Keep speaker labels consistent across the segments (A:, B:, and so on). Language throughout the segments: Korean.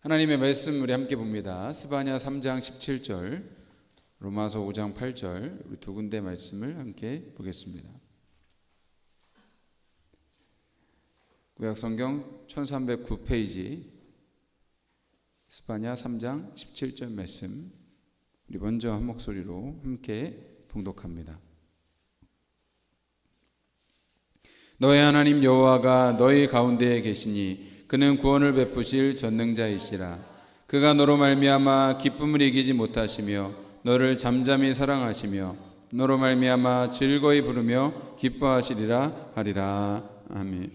A: 하나님의 말씀 우리 함께 봅니다. 스바냐 3장 17절, 로마서 5장 8절 우리 두 군데 말씀을 함께 보겠습니다. 구약성경 1309페이지 스바냐 3장 17절 말씀, 우리 먼저 한 목소리로 함께 봉독합니다. 너의 하나님 여호와가 너희 가운데에 계시니 그는 구원을 베푸실 전능자이시라. 그가 너로 말미암아 기쁨을 이기지 못하시며 너를 잠잠히 사랑하시며 너로 말미암아 즐거이 부르며 기뻐하시리라 하리라. 아멘.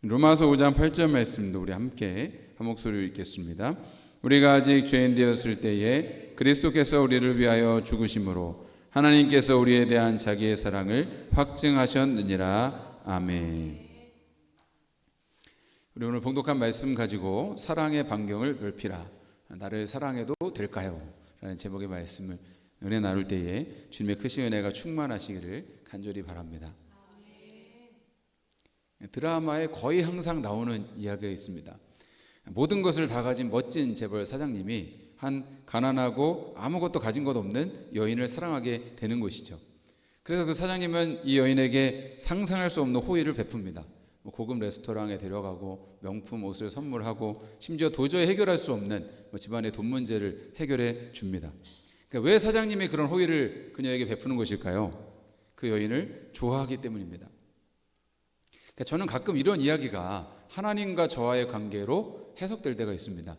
A: 로마서 5장 8절 말씀도 우리 함께 한 목소리로 읽겠습니다. 우리가 아직 죄인 되었을 때에 그리스도께서 우리를 위하여 죽으심으로 하나님께서 우리에 대한 자기의 사랑을 확증하셨느니라. 아멘. 우리 오늘 봉독한 말씀 가지고 사랑의 반경을 넓히라. 나를 사랑해도 될까요? 라는 제목의 말씀을 은혜 나눌 때에 주님의 크신 은혜가 충만하시기를 간절히 바랍니다. 드라마에 거의 항상 나오는 이야기가 있습니다. 모든 것을 다 가진 멋진 재벌 사장님이 한 가난하고 아무것도 가진 것 없는 여인을 사랑하게 되는 것이죠. 그래서 그 사장님은 이 여인에게 상상할 수 없는 호의를 베풉니다. 고급 레스토랑에 데려가고 명품 옷을 선물하고 심지어 도저히 해결할 수 없는 집안의 돈 문제를 해결해 줍니다. 그러니까 왜 사장님이 그런 호의를 그녀에게 베푸는 것일까요? 그 여인을 좋아하기 때문입니다. 그러니까 저는 가끔 이런 이야기가 하나님과 저와의 관계로 해석될 때가 있습니다.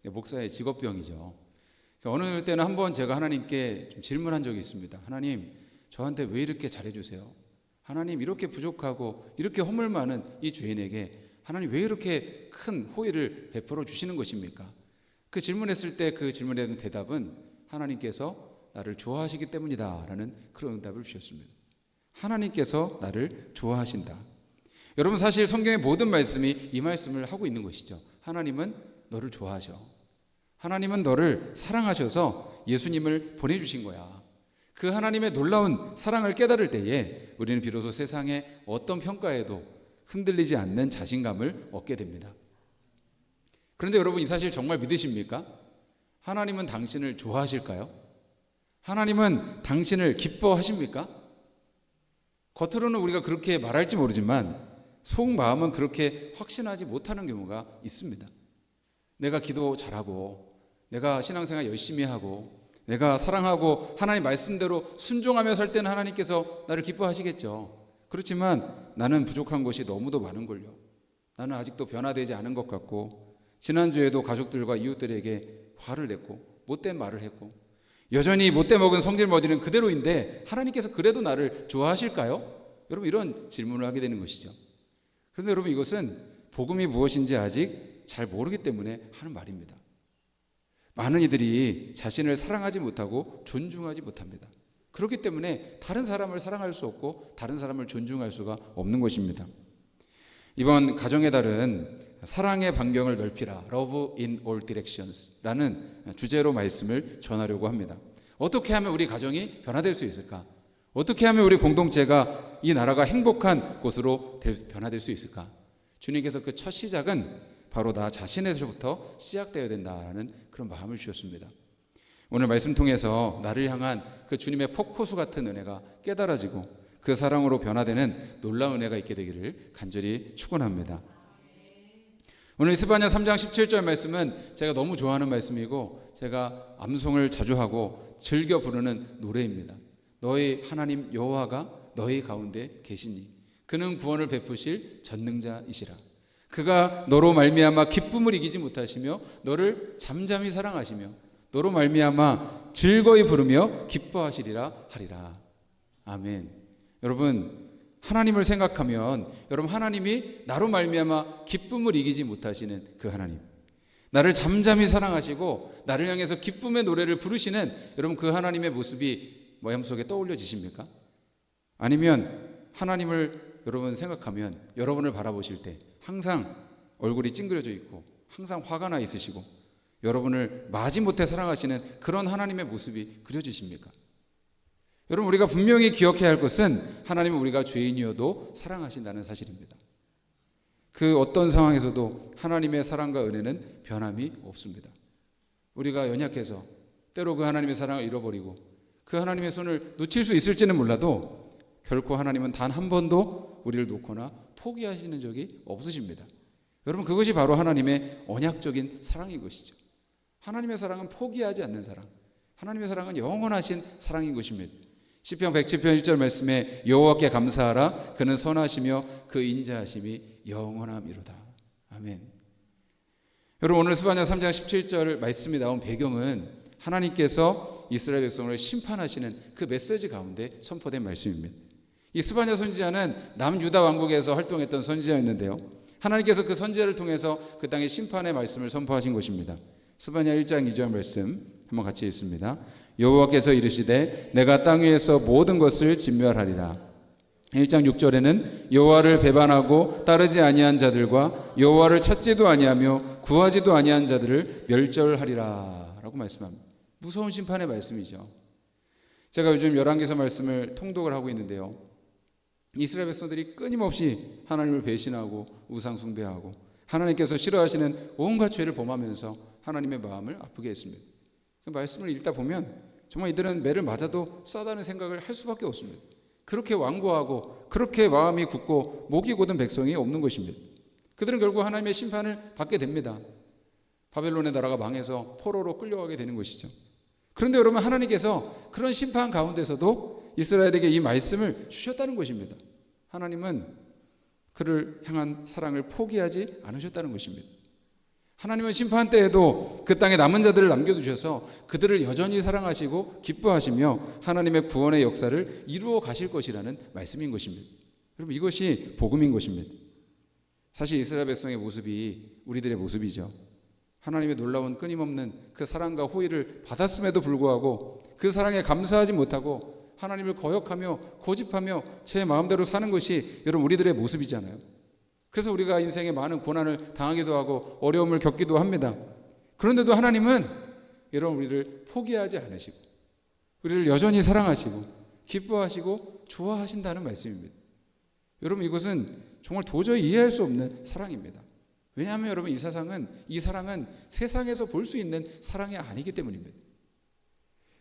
A: 목사의 직업병이죠. 그러니까 어느 때는 한번 제가 하나님께 좀 질문한 적이 있습니다. 하나님, 저한테 왜 이렇게 잘해주세요? 하나님, 이렇게 부족하고 이렇게 허물 많은 이 죄인에게 하나님 왜 이렇게 큰 호의를 베풀어 주시는 것입니까? 그 질문했을 때 그 질문에 대한 대답은 하나님께서 나를 좋아하시기 때문이다 라는 그런 응답을 주셨습니다. 하나님께서 나를 좋아하신다. 여러분, 사실 성경의 모든 말씀이 이 말씀을 하고 있는 것이죠. 하나님은 너를 좋아하셔. 하나님은 너를 사랑하셔서 예수님을 보내주신 거야. 그 하나님의 놀라운 사랑을 깨달을 때에 우리는 비로소 세상의 어떤 평가에도 흔들리지 않는 자신감을 얻게 됩니다. 그런데 여러분, 이 사실 정말 믿으십니까? 하나님은 당신을 좋아하실까요? 하나님은 당신을 기뻐하십니까? 겉으로는 우리가 그렇게 말할지 모르지만 속마음은 그렇게 확신하지 못하는 경우가 있습니다. 내가 기도 잘하고 내가 신앙생활 열심히 하고 내가 사랑하고 하나님 말씀대로 순종하며 살 때는 하나님께서 나를 기뻐하시겠죠. 그렇지만 나는 부족한 것이 너무도 많은걸요. 나는 아직도 변화되지 않은 것 같고 지난주에도 가족들과 이웃들에게 화를 냈고 못된 말을 했고 여전히 못돼 먹은 성질 머리는 그대로인데 하나님께서 그래도 나를 좋아하실까요? 여러분, 이런 질문을 하게 되는 것이죠. 그런데 여러분, 이것은 복음이 무엇인지 아직 잘 모르기 때문에 하는 말입니다. 많은 이들이 자신을 사랑하지 못하고 존중하지 못합니다. 그렇기 때문에 다른 사람을 사랑할 수 없고 다른 사람을 존중할 수가 없는 것입니다. 이번 가정의 달은 사랑의 반경을 넓히라, Love in all directions 라는 주제로 말씀을 전하려고 합니다. 어떻게 하면 우리 가정이 변화될 수 있을까? 어떻게 하면 우리 공동체가 이 나라가 행복한 곳으로 변화될 수 있을까? 주님께서 그 첫 시작은 바로 나 자신에서부터 시작되어야 된다라는 그런 마음을 주셨습니다. 오늘 말씀 통해서 나를 향한 그 주님의 폭포수 같은 은혜가 깨달아지고 그 사랑으로 변화되는 놀라운 은혜가 있게 되기를 간절히 축원합니다. 오늘 스바냐 3장 17절 말씀은 제가 너무 좋아하는 말씀이고 제가 암송을 자주 하고 즐겨 부르는 노래입니다. 너희 하나님 여호와가 너희 가운데 계시니 그는 구원을 베푸실 전능자이시라. 그가 너로 말미암아 기쁨을 이기지 못하시며 너를 잠잠히 사랑하시며 너로 말미암아 즐거이 부르며 기뻐하시리라 하리라. 아멘. 여러분, 하나님을 생각하면 여러분, 하나님이 나로 말미암아 기쁨을 이기지 못하시는 그 하나님, 나를 잠잠히 사랑하시고 나를 향해서 기쁨의 노래를 부르시는 여러분, 그 하나님의 모습이 마음속에 떠올려지십니까? 아니면 하나님을 여러분 생각하면 여러분을 바라보실 때 항상 얼굴이 찡그려져 있고 항상 화가 나 있으시고 여러분을 마지못해 사랑하시는 그런 하나님의 모습이 그려지십니까? 여러분, 우리가 분명히 기억해야 할 것은 하나님은 우리가 죄인이어도 사랑하신다는 사실입니다. 그 어떤 상황에서도 하나님의 사랑과 은혜는 변함이 없습니다. 우리가 연약해서 때로 그 하나님의 사랑을 잃어버리고 그 하나님의 손을 놓칠 수 있을지는 몰라도 결코 하나님은 단 한 번도 우리를 놓거나 포기하시는 적이 없으십니다. 여러분, 그것이 바로 하나님의 언약적인 사랑인 것이죠. 하나님의 사랑은 포기하지 않는 사랑, 하나님의 사랑은 영원하신 사랑인 것입니다. 시편 107편 1절 말씀에 여호와께 감사하라, 그는 선하시며 그 인자하심이 영원함이로다. 아멘. 여러분, 오늘 스바냐 3장 17절 말씀이 나온 배경은 하나님께서 이스라엘 백성을 심판하시는 그 메시지 가운데 선포된 말씀입니다. 이 스바냐 선지자는 남유다 왕국에서 활동했던 선지자였는데요, 하나님께서 그 선지자를 통해서 그 땅의 심판의 말씀을 선포하신 것입니다. 스바냐 1장 2절 말씀 한번 같이 읽습니다. 여호와께서 이르시되 내가 땅 위에서 모든 것을 진멸하리라. 1장 6절에는 여호와를 배반하고 따르지 아니한 자들과 여호와를 찾지도 아니하며 구하지도 아니한 자들을 멸절하리라 라고 말씀합니다. 무서운 심판의 말씀이죠. 제가 요즘 열왕기서 말씀을 통독을 하고 있는데요, 이스라엘 백성들이 끊임없이 하나님을 배신하고 우상 숭배하고 하나님께서 싫어하시는 온갖 죄를 범하면서 하나님의 마음을 아프게 했습니다. 그 말씀을 읽다 보면 정말 이들은 매를 맞아도 싸다는 생각을 할 수밖에 없습니다. 그렇게 완고하고 그렇게 마음이 굳고 목이 곧은 백성이 없는 것입니다. 그들은 결국 하나님의 심판을 받게 됩니다. 바벨론의 나라가 망해서 포로로 끌려가게 되는 것이죠. 그런데 여러분, 하나님께서 그런 심판 가운데서도 이스라엘에게 이 말씀을 주셨다는 것입니다. 하나님은 그를 향한 사랑을 포기하지 않으셨다는 것입니다. 하나님은 심판 때에도 그 땅에 남은 자들을 남겨두셔서 그들을 여전히 사랑하시고 기뻐하시며 하나님의 구원의 역사를 이루어 가실 것이라는 말씀인 것입니다. 여러분, 이것이 복음인 것입니다. 사실 이스라엘 백성의 모습이 우리들의 모습이죠. 하나님의 놀라운 끊임없는 그 사랑과 호의를 받았음에도 불구하고 그 사랑에 감사하지 못하고 하나님을 거역하며 고집하며 제 마음대로 사는 것이 여러분 우리들의 모습이잖아요. 그래서 우리가 인생에 많은 고난을 당하기도 하고 어려움을 겪기도 합니다. 그런데도 하나님은 여러분 우리를 포기하지 않으시고 우리를 여전히 사랑하시고 기뻐하시고 좋아하신다는 말씀입니다. 여러분, 이것은 정말 도저히 이해할 수 없는 사랑입니다. 왜냐하면 여러분, 이 사랑은 세상에서 볼 수 있는 사랑이 아니기 때문입니다.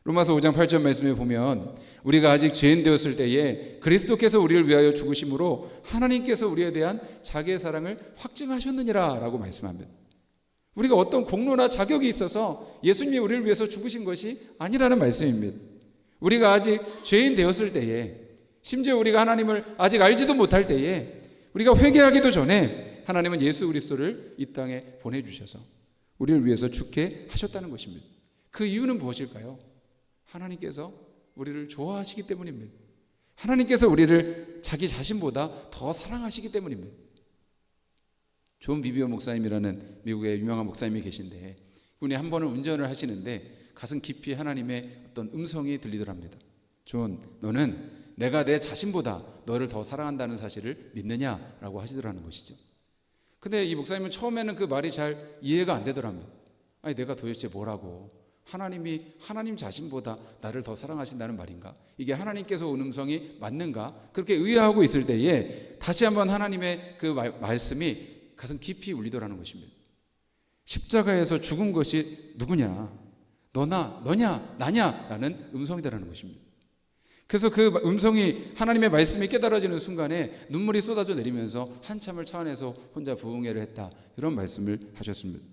A: 로마서 5장 8절 말씀에 보면 우리가 아직 죄인 되었을 때에 그리스도께서 우리를 위하여 죽으심으로 하나님께서 우리에 대한 자기의 사랑을 확증하셨느니라 라고 말씀합니다. 우리가 어떤 공로나 자격이 있어서 예수님이 우리를 위해서 죽으신 것이 아니라는 말씀입니다. 우리가 아직 죄인 되었을 때에, 심지어 우리가 하나님을 아직 알지도 못할 때에, 우리가 회개하기도 전에 하나님은 예수 그리스도를 이 땅에 보내주셔서 우리를 위해서 죽게 하셨다는 것입니다. 그 이유는 무엇일까요? 하나님께서 우리를 좋아하시기 때문입니다. 하나님께서 우리를 자기 자신보다 더 사랑하시기 때문입니다. 존 비비어 목사님이라는 미국의 유명한 목사님이 계신데, 그분이 한 번은 운전을 하시는데 가슴 깊이 하나님의 어떤 음성이 들리더랍니다. 존, 너는 내가 내 자신보다 너를 더 사랑한다는 사실을 믿느냐라고 하시더라는 것이죠. 근데 이 목사님은 처음에는 그 말이 잘 이해가 안 되더랍니다. 아니, 내가 도대체 뭐라고, 하나님이 하나님 자신보다 나를 더 사랑하신다는 말인가? 이게 하나님께서 온 음성이 맞는가? 그렇게 의아하고 있을 때에 다시 한번 하나님의 그 말씀이 가슴 깊이 울리더라는 것입니다. 십자가에서 죽은 것이 누구냐? 너냐? 나냐? 라는 음성이더라는 것입니다. 그래서 그 음성이, 하나님의 말씀이 깨달아지는 순간에 눈물이 쏟아져 내리면서 한참을 차 안에서 혼자 부흥회를 했다, 이런 말씀을 하셨습니다.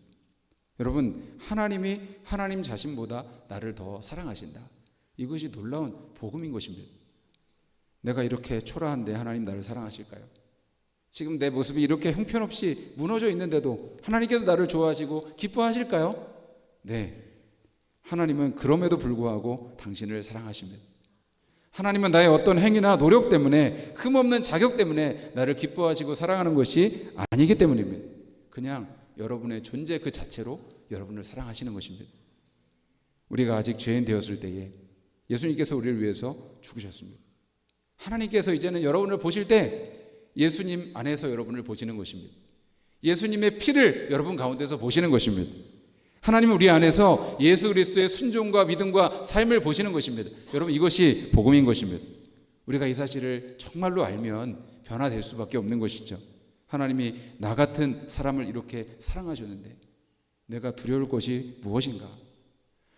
A: 여러분, 하나님이 하나님 자신보다 나를 더 사랑하신다. 이것이 놀라운 복음인 것입니다. 내가 이렇게 초라한데 하나님 나를 사랑하실까요? 지금 내 모습이 이렇게 형편없이 무너져 있는데도 하나님께서 나를 좋아하시고 기뻐하실까요? 네, 하나님은 그럼에도 불구하고 당신을 사랑하십니다. 하나님은 나의 어떤 행위나 노력 때문에, 흠없는 자격 때문에 나를 기뻐하시고 사랑하는 것이 아니기 때문입니다. 그냥 여러분의 존재 그 자체로 여러분을 사랑하시는 것입니다. 우리가 아직 죄인 되었을 때에 예수님께서 우리를 위해서 죽으셨습니다. 하나님께서 이제는 여러분을 보실 때 예수님 안에서 여러분을 보시는 것입니다. 예수님의 피를 여러분 가운데서 보시는 것입니다. 하나님은 우리 안에서 예수 그리스도의 순종과 믿음과 삶을 보시는 것입니다. 여러분, 이것이 복음인 것입니다. 우리가 이 사실을 정말로 알면 변화될 수밖에 없는 것이죠. 하나님이 나 같은 사람을 이렇게 사랑하셨는데 내가 두려울 것이 무엇인가?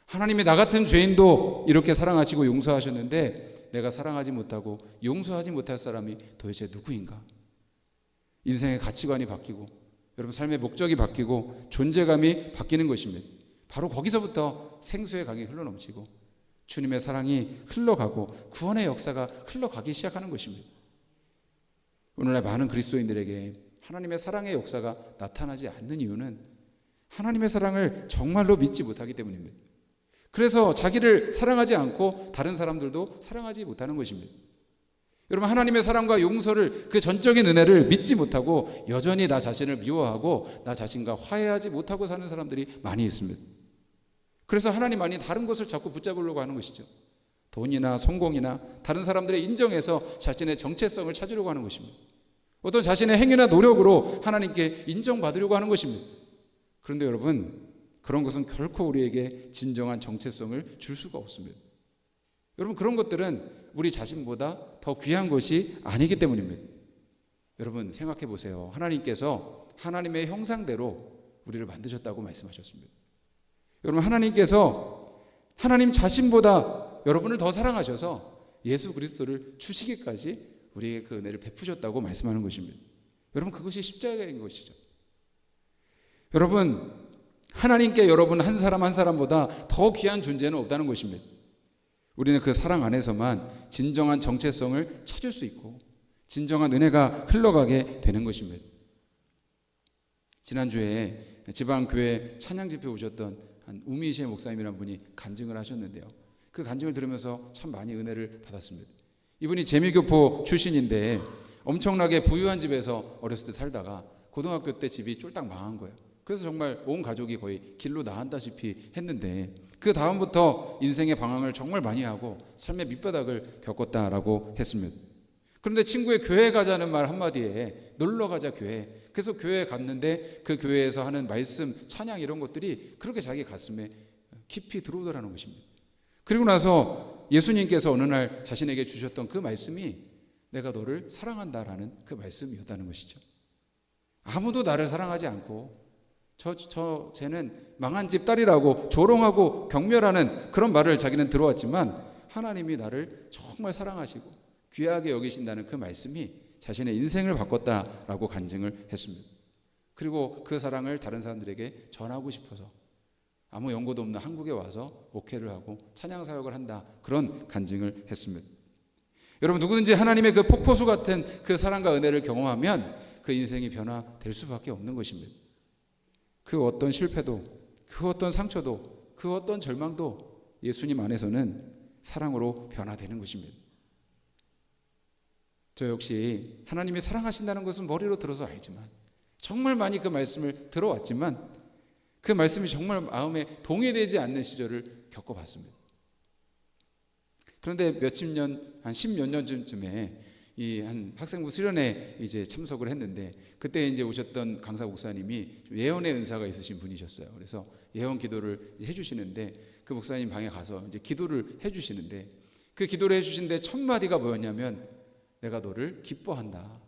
A: 하나님이 나 같은 죄인도 이렇게 사랑하시고 용서하셨는데 내가 사랑하지 못하고 용서하지 못할 사람이 도대체 누구인가? 인생의 가치관이 바뀌고 여러분 삶의 목적이 바뀌고 존재감이 바뀌는 것입니다. 바로 거기서부터 생수의 강이 흘러넘치고 주님의 사랑이 흘러가고 구원의 역사가 흘러가기 시작하는 것입니다. 오늘날 많은 그리스도인들에게 하나님의 사랑의 역사가 나타나지 않는 이유는 하나님의 사랑을 정말로 믿지 못하기 때문입니다. 그래서 자기를 사랑하지 않고 다른 사람들도 사랑하지 못하는 것입니다. 여러분, 하나님의 사랑과 용서를, 그 전적인 은혜를 믿지 못하고 여전히 나 자신을 미워하고 나 자신과 화해하지 못하고 사는 사람들이 많이 있습니다. 그래서 하나님 아닌 다른 것을 자꾸 붙잡으려고 하는 것이죠. 돈이나 성공이나 다른 사람들의 인정에서 자신의 정체성을 찾으려고 하는 것입니다. 어떤 자신의 행위나 노력으로 하나님께 인정받으려고 하는 것입니다. 그런데 여러분, 그런 것은 결코 우리에게 진정한 정체성을 줄 수가 없습니다. 여러분, 그런 것들은 우리 자신보다 더 귀한 것이 아니기 때문입니다. 여러분, 생각해 보세요. 하나님께서 하나님의 형상대로 우리를 만드셨다고 말씀하셨습니다. 여러분, 하나님께서 하나님 자신보다 여러분을 더 사랑하셔서 예수 그리스도를 주시기까지 우리에게 그 은혜를 베푸셨다고 말씀하는 것입니다. 여러분, 그것이 십자가인 것이죠. 여러분, 하나님께 여러분 한 사람 한 사람보다 더 귀한 존재는 없다는 것입니다. 우리는 그 사랑 안에서만 진정한 정체성을 찾을 수 있고 진정한 은혜가 흘러가게 되는 것입니다. 지난주에 지방교회 찬양집회 오셨던 한 우미시의 목사님이라는 분이 간증을 하셨는데요. 그 간증을 들으면서 참 많이 은혜를 받았습니다. 이분이 재미교포 출신인데 엄청나게 부유한 집에서 어렸을 때 살다가 고등학교 때 집이 쫄딱 망한 거예요. 그래서 정말 온 가족이 거의 길로 나앉다시피 했는데 그 다음부터 인생의 방황을 정말 많이 하고 삶의 밑바닥을 겪었다라고 했습니다. 그런데 친구의 교회 가자는 말 한마디에 놀러 가자 교회. 그래서 교회에 갔는데 그 교회에서 하는 말씀, 찬양 이런 것들이 그렇게 자기 가슴에 깊이 들어오더라는 것입니다. 그리고 나서 예수님께서 어느 날 자신에게 주셨던 그 말씀이 내가 너를 사랑한다라는 그 말씀이었다는 것이죠. 아무도 나를 사랑하지 않고 쟤는 망한 집 딸이라고 조롱하고 경멸하는 그런 말을 자기는 들어왔지만 하나님이 나를 정말 사랑하시고 귀하게 여기신다는 그 말씀이 자신의 인생을 바꿨다라고 간증을 했습니다. 그리고 그 사랑을 다른 사람들에게 전하고 싶어서 아무 연고도 없는 한국에 와서 목회를 하고 찬양 사역을 한다, 그런 간증을 했습니다. 여러분, 누구든지 하나님의 그 폭포수 같은 그 사랑과 은혜를 경험하면 그 인생이 변화될 수밖에 없는 것입니다. 그 어떤 실패도, 그 어떤 상처도, 그 어떤 절망도 예수님 안에서는 사랑으로 변화되는 것입니다. 저 역시 하나님이 사랑하신다는 것은 머리로 들어서 알지만, 정말 많이 그 말씀을 들어왔지만 그 말씀이 정말 마음에 동의되지 않는 시절을 겪어봤습니다. 그런데 몇십 년, 한 10몇 년 전쯤에 이 한 학생부 수련회 이제 참석을 했는데 그때 이제 오셨던 강사 목사님이 예언의 은사가 있으신 분이셨어요. 그래서 예언 기도를 해주시는데 그 목사님 방에 가서 이제 기도를 해주시는데 그 기도를 해주시는데 첫 마디가 뭐였냐면 내가 너를 기뻐한다.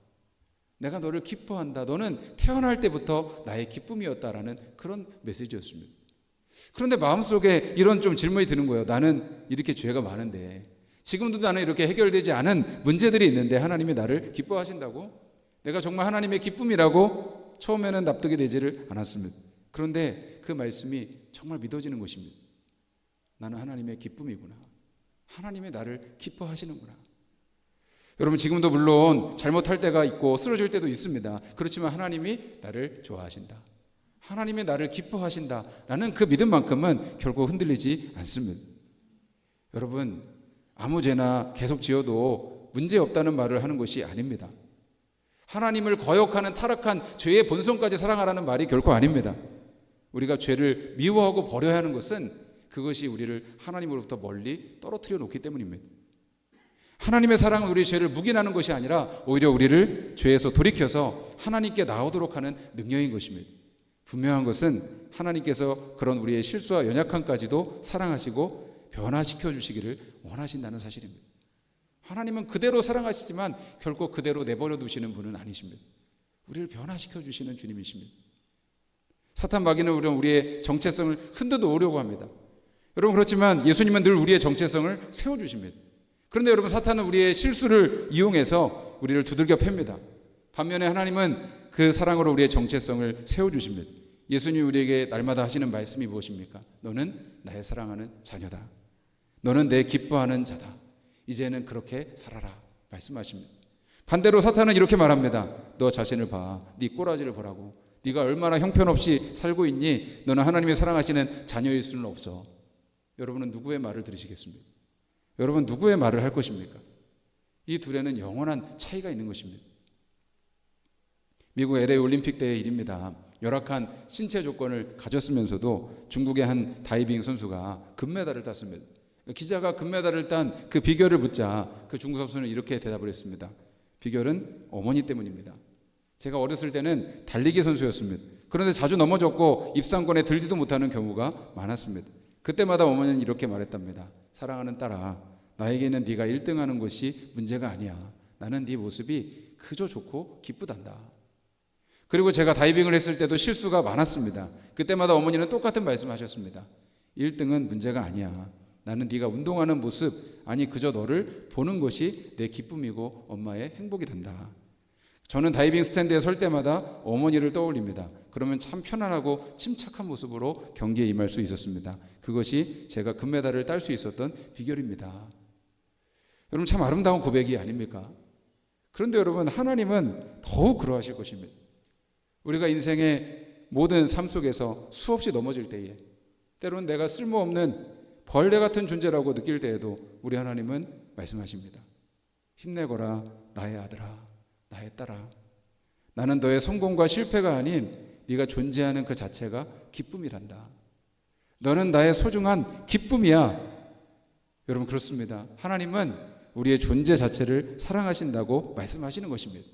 A: 내가 너를 기뻐한다. 너는 태어날 때부터 나의 기쁨이었다라는 그런 메시지였습니다. 그런데 마음속에 이런 좀 질문이 드는 거예요. 나는 이렇게 죄가 많은데 지금도 나는 이렇게 해결되지 않은 문제들이 있는데 하나님이 나를 기뻐하신다고? 내가 정말 하나님의 기쁨이라고 처음에는 납득이 되지를 않았습니다. 그런데 그 말씀이 정말 믿어지는 것입니다. 나는 하나님의 기쁨이구나. 하나님이 나를 기뻐하시는구나. 여러분, 지금도 물론 잘못할 때가 있고 쓰러질 때도 있습니다. 그렇지만 하나님이 나를 좋아하신다. 하나님이 나를 기뻐하신다라는 그 믿음만큼은 결국 흔들리지 않습니다. 여러분, 아무 죄나 계속 지어도 문제없다는 말을 하는 것이 아닙니다. 하나님을 거역하는 타락한 죄의 본성까지 사랑하라는 말이 결코 아닙니다. 우리가 죄를 미워하고 버려야 하는 것은 그것이 우리를 하나님으로부터 멀리 떨어뜨려 놓기 때문입니다. 하나님의 사랑은 우리의 죄를 묵인하는 것이 아니라 오히려 우리를 죄에서 돌이켜서 하나님께 나오도록 하는 능력인 것입니다. 분명한 것은 하나님께서 그런 우리의 실수와 연약함까지도 사랑하시고 변화시켜 주시기를 원하신다는 사실입니다. 하나님은 그대로 사랑하시지만 결코 그대로 내버려 두시는 분은 아니십니다. 우리를 변화시켜 주시는 주님이십니다. 사탄 마귀는 우리의 정체성을 흔들어오려고 합니다. 여러분, 그렇지만 예수님은 늘 우리의 정체성을 세워주십니다. 그런데 여러분, 사탄은 우리의 실수를 이용해서 우리를 두들겨 팹니다. 반면에 하나님은 그 사랑으로 우리의 정체성을 세워주십니다. 예수님이 우리에게 날마다 하시는 말씀이 무엇입니까? 너는 나의 사랑하는 자녀다. 너는 내 기뻐하는 자다. 이제는 그렇게 살아라 말씀하십니다. 반대로 사탄은 이렇게 말합니다. 너 자신을 봐. 네 꼬라지를 보라고. 네가 얼마나 형편없이 살고 있니? 너는 하나님의 사랑하시는 자녀일 수는 없어. 여러분은 누구의 말을 들으시겠습니까? 여러분, 누구의 말을 할 것입니까? 이 둘에는 영원한 차이가 있는 것입니다. 미국 LA 올림픽 때의 일입니다. 열악한 신체 조건을 가졌으면서도 중국의 한 다이빙 선수가 금메달을 땄습니다. 기자가 금메달을 딴 그 비결을 묻자 그 중국 선수는 이렇게 대답을 했습니다. 비결은 어머니 때문입니다. 제가 어렸을 때는 달리기 선수였습니다. 그런데 자주 넘어졌고 입상권에 들지도 못하는 경우가 많았습니다. 그때마다 어머니는 이렇게 말했답니다. 사랑하는 딸아, 나에게는 네가 1등하는 것이 문제가 아니야. 나는 네 모습이 그저 좋고 기쁘단다. 그리고 제가 다이빙을 했을 때도 실수가 많았습니다. 그때마다 어머니는 똑같은 말씀하셨습니다. 1등은 문제가 아니야. 나는 네가 운동하는 모습, 아니 그저 너를 보는 것이 내 기쁨이고 엄마의 행복이란다. 저는 다이빙 스탠드에 설 때마다 어머니를 떠올립니다. 그러면 참 편안하고 침착한 모습으로 경기에 임할 수 있었습니다. 그것이 제가 금메달을 딸 수 있었던 비결입니다. 여러분, 참 아름다운 고백이 아닙니까? 그런데 여러분, 하나님은 더욱 그러하실 것입니다. 우리가 인생의 모든 삶 속에서 수없이 넘어질 때에, 때로는 내가 쓸모없는 벌레 같은 존재라고 느낄 때에도 우리 하나님은 말씀하십니다. 힘내거라 나의 아들아, 나의 딸아. 나는 너의 성공과 실패가 아닌 네가 존재하는 그 자체가 기쁨이란다. 너는 나의 소중한 기쁨이야. 여러분, 그렇습니다. 하나님은 우리의 존재 자체를 사랑하신다고 말씀하시는 것입니다.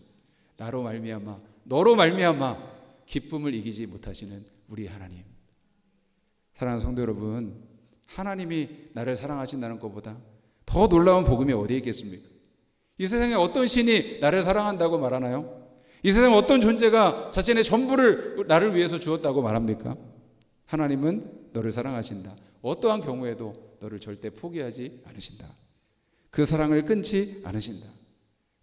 A: 나로 말미암아, 너로 말미암아 기쁨을 이기지 못하시는 우리 하나님. 사랑하는 성도 여러분, 하나님이 나를 사랑하신다는 것보다 더 놀라운 복음이 어디에 있겠습니까? 이 세상에 어떤 신이 나를 사랑한다고 말하나요? 이 세상에 어떤 존재가 자신의 전부를 나를 위해서 주었다고 말합니까? 하나님은 너를 사랑하신다. 어떠한 경우에도 너를 절대 포기하지 않으신다. 그 사랑을 끊지 않으신다.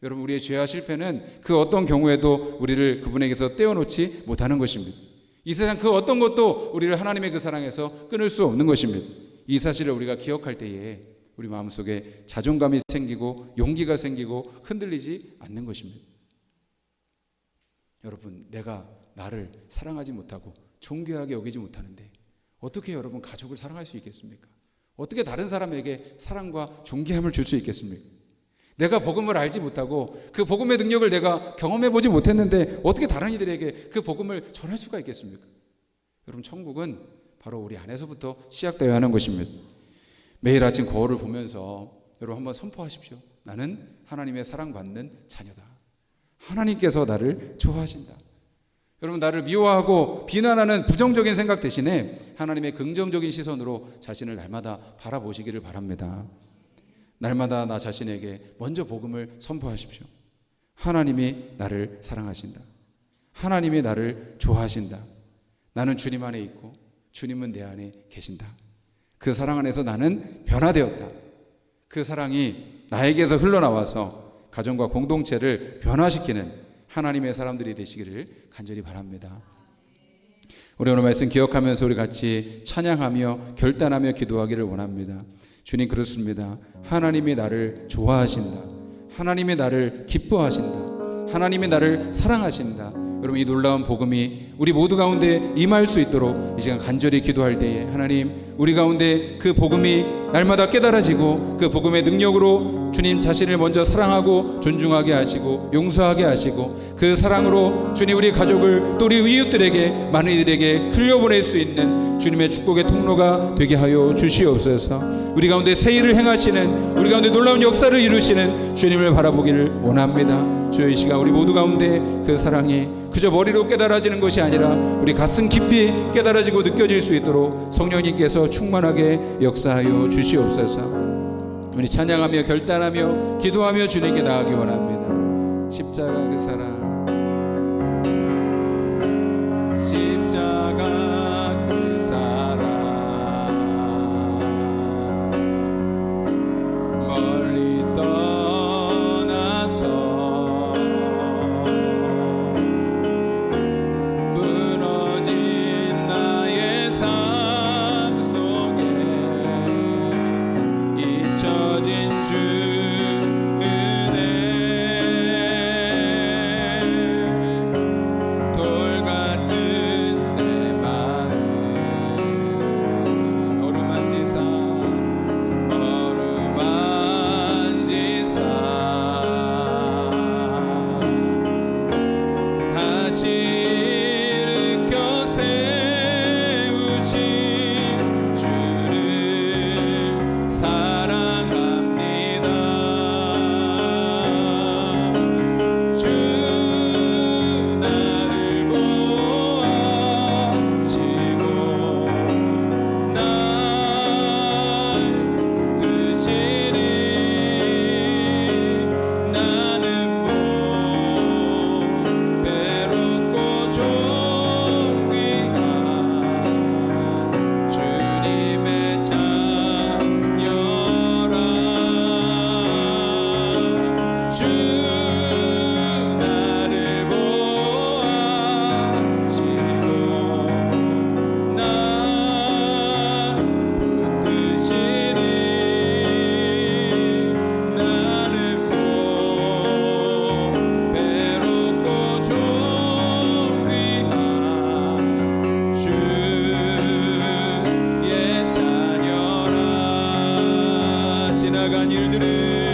A: 여러분, 우리의 죄와 실패는 그 어떤 경우에도 우리를 그분에게서 떼어놓지 못하는 것입니다. 이 세상 그 어떤 것도 우리를 하나님의 그 사랑에서 끊을 수 없는 것입니다. 이 사실을 우리가 기억할 때에 우리 마음속에 자존감이 생기고 용기가 생기고 흔들리지 않는 것입니다. 여러분, 내가 나를 사랑하지 못하고 존귀하게 여기지 못하는데 어떻게 여러분 가족을 사랑할 수 있겠습니까? 어떻게 다른 사람에게 사랑과 존귀함을 줄 수 있겠습니까? 내가 복음을 알지 못하고 그 복음의 능력을 내가 경험해 보지 못했는데 어떻게 다른 이들에게 그 복음을 전할 수가 있겠습니까? 여러분, 천국은 바로 우리 안에서부터 시작되어야 하는 것입니다. 매일 아침 거울을 보면서 여러분 한번 선포하십시오. 나는 하나님의 사랑받는 자녀다. 하나님께서 나를 좋아하신다. 여러분, 나를 미워하고 비난하는 부정적인 생각 대신에 하나님의 긍정적인 시선으로 자신을 날마다 바라보시기를 바랍니다. 날마다 나 자신에게 먼저 복음을 선포하십시오. 하나님이 나를 사랑하신다. 하나님이 나를 좋아하신다. 나는 주님 안에 있고 주님은 내 안에 계신다. 그 사랑 안에서 나는 변화되었다. 그 사랑이 나에게서 흘러나와서 가정과 공동체를 변화시키는 하나님의 사람들이 되시기를 간절히 바랍니다. 우리 오늘 말씀 기억하면서 우리 같이 찬양하며 결단하며 기도하기를 원합니다. 주님, 그렇습니다. 하나님이 나를 좋아하신다. 하나님이 나를 기뻐하신다. 하나님이 나를 사랑하신다. 여러분, 이 놀라운 복음이 우리 모두 가운데 임할 수 있도록 이 시간 간절히 기도할 때에 하나님, 우리 가운데 그 복음이 날마다 깨달아지고 그 복음의 능력으로 주님 자신을 먼저 사랑하고 존중하게 하시고 용서하게 하시고 그 사랑으로 주님 우리 가족을 또 우리 이웃들에게 많은 이들에게 흘려보낼 수 있는 주님의 축복의 통로가 되게 하여 주시옵소서. 우리 가운데 새 일을 행하시는, 우리 가운데 놀라운 역사를 이루시는 주님을 바라보기를 원합니다. 주여, 이 시간 우리 모두 가운데 그 사랑이 그저 머리로 깨달아지는 것이 아니라 우리 가슴 깊이 깨달아지고 느껴질 수 있도록 성령님께서 충만하게 역사하여 주시옵소서. 우리 찬양하며 결단하며 기도하며 주님께 나아가기 원합니다. 십자가 그 사랑,
B: 지나간 일들을